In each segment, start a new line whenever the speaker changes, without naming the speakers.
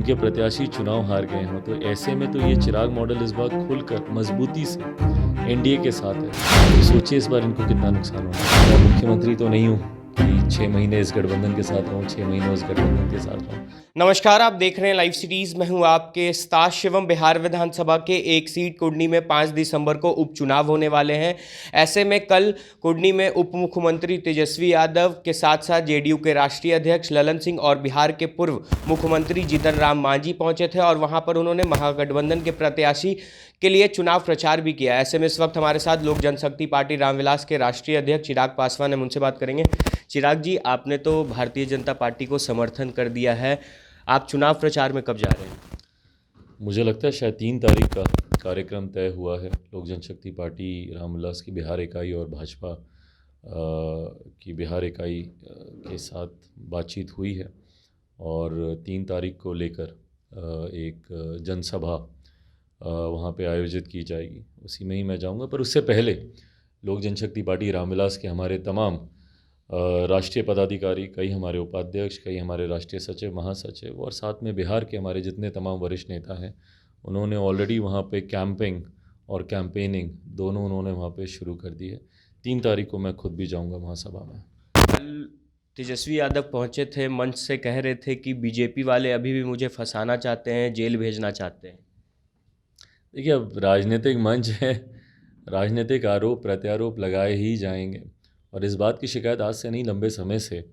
उनके प्रत्याशी चुनाव हार गए हों, तो ऐसे में तो ये चिराग मॉडल इस बार खुलकर मजबूती से एनडीए के साथ है। तो सोचिए इस बार इनको कितना नुकसान होगा। मैं मुख्यमंत्री तो नहीं हूँ कि 6 महीने इस गठबंधन के साथ रहूँ, 6 महीने उस गठबंधन के साथ रहूँ।
नमस्कार, आप देख रहे हैं लाइव सीरीज। मैं हूं आपके स्ताश शिवम। बिहार विधानसभा के एक सीट कुर्नी में 5 दिसंबर को उपचुनाव होने वाले हैं। ऐसे में कल कुर्नी में उप मुख्यमंत्री तेजस्वी यादव के साथ साथ जेडीयू के राष्ट्रीय अध्यक्ष ललन सिंह और बिहार के पूर्व मुख्यमंत्री जीतन राम मांझी पहुंचे थे और वहां पर उन्होंने महागठबंधन के प्रत्याशी के लिए चुनाव प्रचार भी किया। ऐसे में इस वक्त हमारे साथ लोक जनशक्ति पार्टी रामविलास के राष्ट्रीय अध्यक्ष चिराग पासवान है, उनसे बात करेंगे। चिराग जी, आपने तो भारतीय जनता पार्टी को समर्थन कर दिया है, आप चुनाव प्रचार में कब जा रहे हैं?
मुझे लगता है शायद 3 तारीख का कार्यक्रम तय हुआ है। लोक जनशक्ति पार्टी रामविलास की बिहार इकाई और भाजपा की बिहार इकाई के साथ बातचीत हुई है और 3 तारीख को लेकर एक जनसभा वहाँ पे आयोजित की जाएगी। उसी में ही मैं जाऊँगा, पर उससे पहले लोक जनशक्ति पार्टी रामविलास के हमारे तमाम राष्ट्रीय पदाधिकारी, कई हमारे उपाध्यक्ष, कई हमारे राष्ट्रीय सचिव, महासचिव और साथ में बिहार के हमारे जितने तमाम वरिष्ठ नेता हैं, उन्होंने ऑलरेडी वहाँ पे कैंपिंग और कैंपेनिंग दोनों उन्होंने वहाँ पे शुरू कर दी है। 3 तारीख को मैं खुद भी जाऊँगा वहाँ सभा में।
कल तेजस्वी यादव पहुंचे थे, मंच से कह रहे थे कि बीजेपी वाले अभी भी मुझे फंसाना चाहते हैं, जेल भेजना चाहते हैं।
देखिए, अब राजनीतिक मंच है, राजनीतिक आरोप प्रत्यारोप लगाए ही जाएंगे और इस बात की शिकायत आज से नहीं, लंबे समय से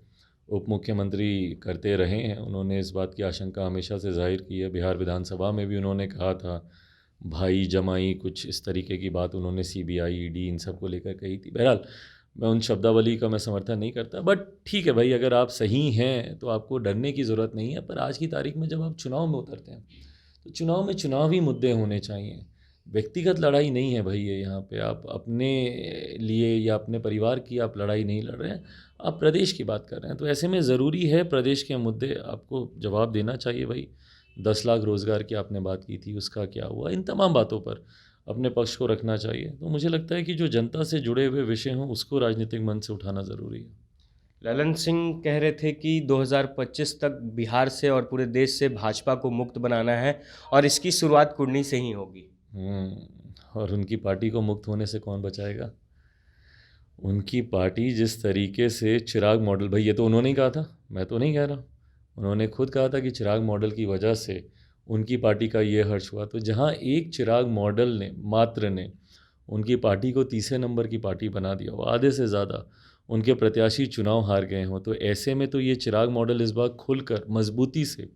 उप मुख्यमंत्री करते रहे हैं। उन्होंने इस बात की आशंका हमेशा से जाहिर की है। बिहार विधानसभा में भी उन्होंने कहा था, भाई जमाई, कुछ इस तरीके की बात उन्होंने सीबीआई, ईडी इन सब को लेकर कही थी। बहरहाल मैं उन शब्दावली का मैं समर्थन नहीं करता, बट ठीक है भाई, अगर आप सही हैं तो आपको डरने की ज़रूरत नहीं है। पर आज की तारीख में जब आप चुनाव में उतरते हैं तो चुनाव में चुनावी मुद्दे होने चाहिए। व्यक्तिगत लड़ाई नहीं है भाई ये। यहाँ पे आप अपने लिए या अपने परिवार की आप लड़ाई नहीं लड़ रहे हैं, आप प्रदेश की बात कर रहे हैं। तो ऐसे में ज़रूरी है प्रदेश के मुद्दे आपको जवाब देना चाहिए भाई। 10 लाख रोज़गार की आपने बात की थी, उसका क्या हुआ? इन तमाम बातों पर अपने पक्ष को रखना चाहिए। तो मुझे लगता है कि जो जनता से जुड़े हुए विषय हों उसको राजनीतिक मंच से उठाना ज़रूरी है।
ललन सिंह कह रहे थे कि 2025 तक बिहार से और पूरे देश से भाजपा को मुक्त बनाना है और इसकी शुरुआत कुर्नी से ही होगी।
और उनकी पार्टी को मुक्त होने से कौन बचाएगा? उनकी पार्टी जिस तरीके से चिराग मॉडल, भाई ये तो उन्होंने ही कहा था, मैं तो नहीं कह रहा। उन्होंने खुद कहा था कि चिराग मॉडल की वजह से उनकी पार्टी का ये हर्ष हुआ। तो जहाँ एक चिराग मॉडल ने मात्र ने उनकी पार्टी को तीसरे नंबर की पार्टी बना दिया, वो आधे से ज़्यादा उनके प्रत्याशी चुनाव हार गए हों, तो ऐसे में तो ये चिराग मॉडल इस बार खुलकर मजबूती से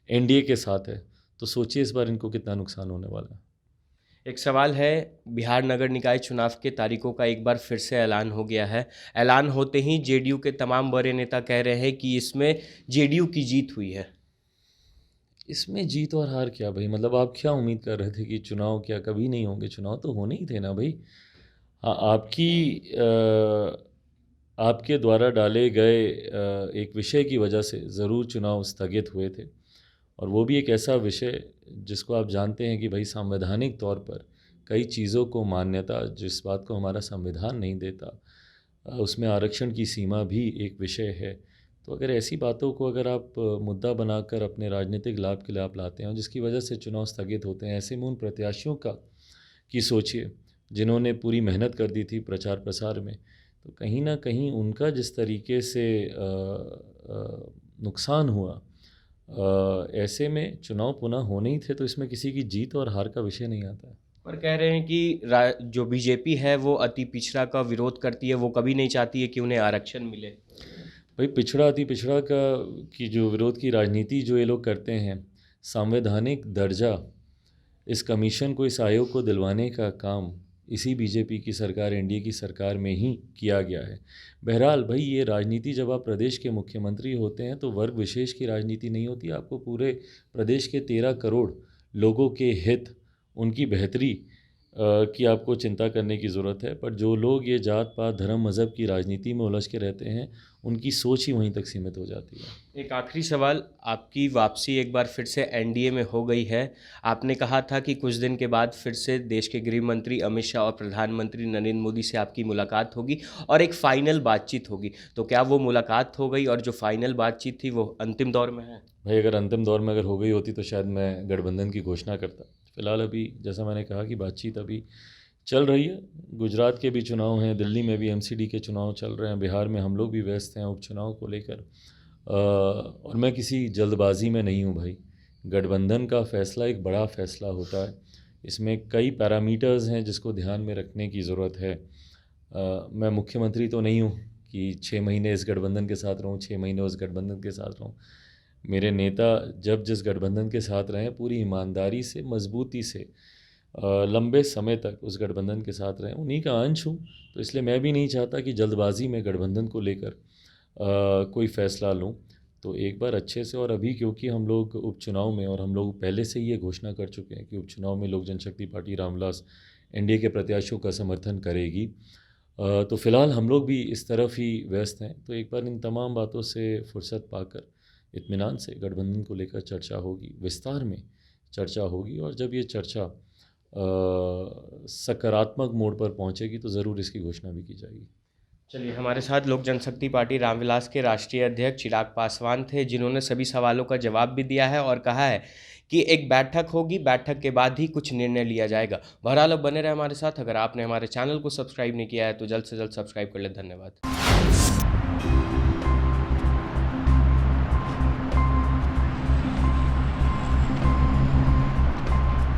एनडीए के साथ है। तो सोचिए इस बार इनको कितना नुकसान होने वाला है।
एक सवाल है, बिहार नगर निकाय चुनाव के तारीखों का एक बार फिर से ऐलान हो गया है। ऐलान होते ही जेडीयू के तमाम बड़े नेता कह रहे हैं कि इसमें जेडीयू की जीत हुई है।
इसमें जीत और हार क्या भाई? मतलब आप क्या उम्मीद कर रहे थे कि चुनाव क्या कभी नहीं होंगे? चुनाव तो होने ही थे ना भाई। हाँ, आपके द्वारा डाले गए एक विषय की वजह से ज़रूर चुनाव स्थगित हुए थे, और वो भी एक ऐसा विषय जिसको आप जानते हैं कि भाई संवैधानिक तौर पर कई चीज़ों को मान्यता, जिस बात को हमारा संविधान नहीं देता, उसमें आरक्षण की सीमा भी एक विषय है। तो अगर ऐसी बातों को अगर आप मुद्दा बनाकर अपने राजनीतिक लाभ के लिए आप लाते हैं, जिसकी वजह से चुनाव स्थगित होते हैं, ऐसे में उन प्रत्याशियों का की सोचिए जिन्होंने पूरी मेहनत कर दी थी प्रचार प्रसार में, तो कहीं ना कहीं उनका जिस तरीके से नुकसान हुआ, ऐसे में चुनाव पुनः होने ही थे। तो इसमें किसी की जीत और हार का विषय नहीं आता है।
पर कह रहे हैं कि जो बीजेपी है वो अति पिछड़ा का विरोध करती है, वो कभी नहीं चाहती है कि उन्हें आरक्षण मिले।
भाई पिछड़ा अति पिछड़ा का की जो विरोध की राजनीति जो ये लोग करते हैं, संवैधानिक दर्जा इस कमीशन को, इस आयोग को दिलवाने का काम इसी बीजेपी की सरकार, एनडीए की सरकार में ही किया गया है। बहरहाल भाई, ये राजनीति जब आप प्रदेश के मुख्यमंत्री होते हैं तो वर्ग विशेष की राजनीति नहीं होती। आपको पूरे प्रदेश के 13 करोड़ लोगों के हित, उनकी बेहतरी कि आपको चिंता करने की ज़रूरत है, पर जो लोग ये जात पात धर्म मज़हब की राजनीति में उलझ के रहते हैं, उनकी सोच ही वहीं तक सीमित हो जाती है।
एक आखिरी सवाल, आपकी वापसी एक बार फिर से एनडीए में हो गई है। आपने कहा था कि कुछ दिन के बाद फिर से देश के गृह मंत्री अमित शाह और प्रधानमंत्री नरेंद्र मोदी से आपकी मुलाकात होगी और एक फ़ाइनल बातचीत होगी, तो क्या वो मुलाकात हो गई और जो फ़ाइनल बातचीत थी वो अंतिम दौर में है?
भाई अगर अंतिम दौर में अगर हो गई होती तो शायद मैं गठबंधन की घोषणा करता। फ़िलहाल अभी जैसा मैंने कहा कि बातचीत अभी चल रही है। गुजरात के भी चुनाव हैं, दिल्ली में भी एमसीडी के चुनाव चल रहे हैं, बिहार में हम लोग भी व्यस्त हैं उपचुनाव को लेकर। और मैं किसी जल्दबाजी में नहीं हूँ भाई। गठबंधन का फ़ैसला एक बड़ा फ़ैसला होता है। इसमें कई पैरामीटर्स हैं जिसको ध्यान में रखने की ज़रूरत है। मैं मुख्यमंत्री तो नहीं हूँ कि 6 महीने इस गठबंधन के साथ रहूँ, 6 महीने उस गठबंधन के साथ रहूँ। मेरे नेता जब जिस गठबंधन के साथ रहें, पूरी ईमानदारी से, मजबूती से लंबे समय तक उस गठबंधन के साथ रहें, उन्हीं का अंश हूँ। तो इसलिए मैं भी नहीं चाहता कि जल्दबाजी में गठबंधन को लेकर कोई फ़ैसला लूँ। तो एक बार अच्छे से, और अभी क्योंकि हम लोग उपचुनाव में, और हम लोग पहले से ही ये घोषणा कर चुके हैं कि उपचुनाव में लोक जनशक्ति पार्टी रामविलास एनडीए के प्रत्याशियों का समर्थन करेगी, तो फ़िलहाल हम लोग भी इस तरफ ही व्यस्त हैं। तो एक बार इन तमाम बातों से फुर्सत पाकर इत्मीनान से गठबंधन को लेकर चर्चा होगी, विस्तार में चर्चा होगी, और जब ये चर्चा सकारात्मक मोड़ पर पहुंचेगी तो ज़रूर इसकी घोषणा भी की जाएगी।
चलिए, हमारे साथ लोक जनशक्ति पार्टी रामविलास के राष्ट्रीय अध्यक्ष चिराग पासवान थे, जिन्होंने सभी सवालों का जवाब भी दिया है और कहा है कि एक बैठक होगी, बैठक के बाद ही कुछ निर्णय लिया जाएगा। बहरहाल अब बने रहे हमारे साथ। अगर आपने हमारे चैनल को सब्सक्राइब नहीं किया है तो जल्द से जल्द सब्सक्राइब कर ले। धन्यवाद।